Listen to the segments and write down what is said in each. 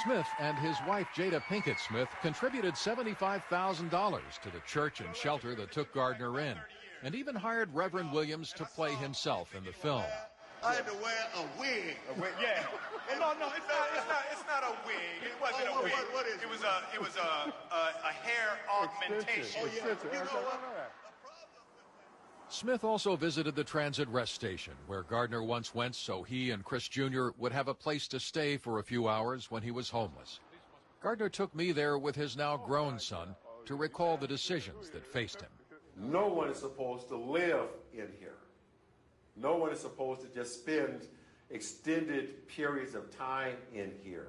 Smith and his wife, Jada Pinkett Smith, contributed $75,000 to the church and shelter that took Gardner in, and even hired Reverend Williams to play himself in the film. I had to wear a wig. A wig, yeah. Well, no, it's not a wig. It wasn't a wig. What is it? It was a hair augmentation. Oh, yeah. You know what? Smith also visited the transit rest station, where Gardner once went so he and Chris Jr. would have a place to stay for a few hours when he was homeless. Gardner took me there with his now grown son to recall the decisions that faced him. No one is supposed to live in here. No one is supposed to just spend extended periods of time in here.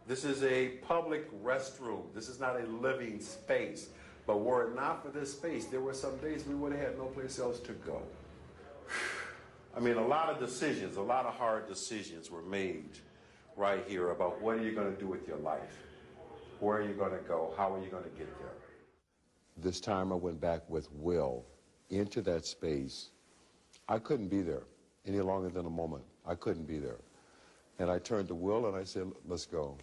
This is a public restroom. This is not a living space. But were it not for this space, there were some days we would have had no place else to go. I mean, a lot of decisions, a lot of hard decisions were made right here about what are you going to do with your life? Where are you going to go? How are you going to get there? This time I went back with Will into that space. I couldn't be there any longer than a moment. I couldn't be there. And I turned to Will and I said, let's go.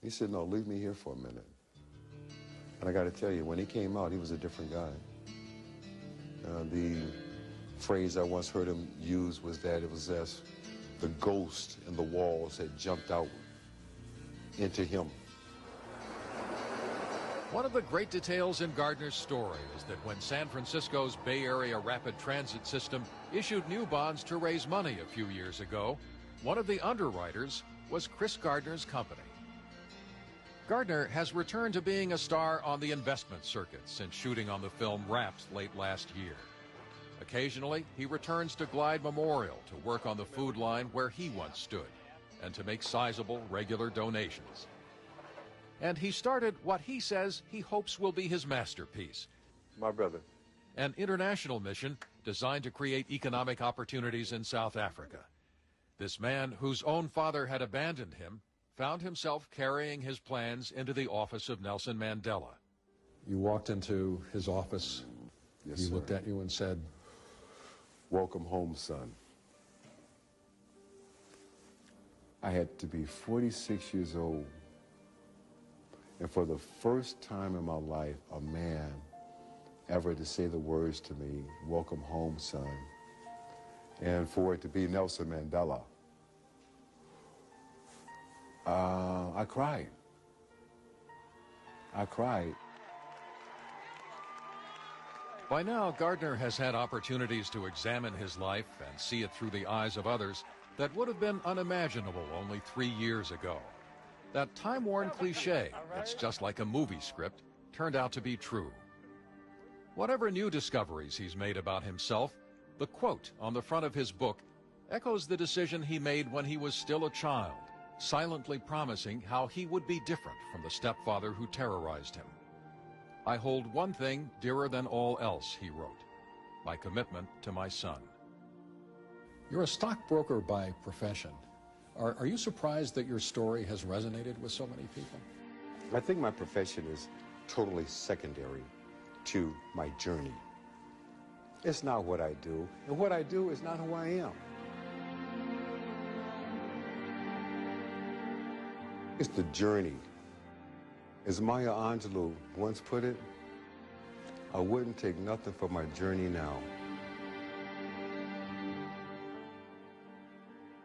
He said, no, leave me here for a minute. And I got to tell you, when he came out, he was a different guy. The phrase I once heard him use was that it was as the ghost in the walls had jumped out into him. One of the great details in Gardner's story is that when San Francisco's Bay Area Rapid Transit System issued new bonds to raise money a few years ago, one of the underwriters was Chris Gardner's company. Gardner has returned to being a star on the investment circuit since shooting on the film Wrapped late last year. Occasionally, he returns to Glide Memorial to work on the food line where he once stood and to make sizable regular donations. And he started what he says he hopes will be his masterpiece. My brother. An international mission designed to create economic opportunities in South Africa. This man, whose own father had abandoned him, found himself carrying his plans into the office of Nelson Mandela. You walked into his office. Yes, he sir. looked at you and said, welcome home, son. I had to be 46 years old. And for the first time in my life, a man ever to say the words to me, welcome home, son. And for it to be Nelson Mandela. I cried. I cried. By now, Gardner has had opportunities to examine his life and see it through the eyes of others that would have been unimaginable only 3 years ago. That time-worn cliche, it's just like a movie script, turned out to be true. Whatever new discoveries he's made about himself, the quote on the front of his book echoes the decision he made when he was still a child, silently promising how he would be different from the stepfather who terrorized him. I hold one thing dearer than all else, he wrote, my commitment to my son. you're a stockbroker by profession. Are you surprised that your story has resonated with so many people? I think my profession is totally secondary to my journey. It's not what I do, and what I do is not who I am. It's the journey. As Maya Angelou once put it, I wouldn't take nothing for my journey now.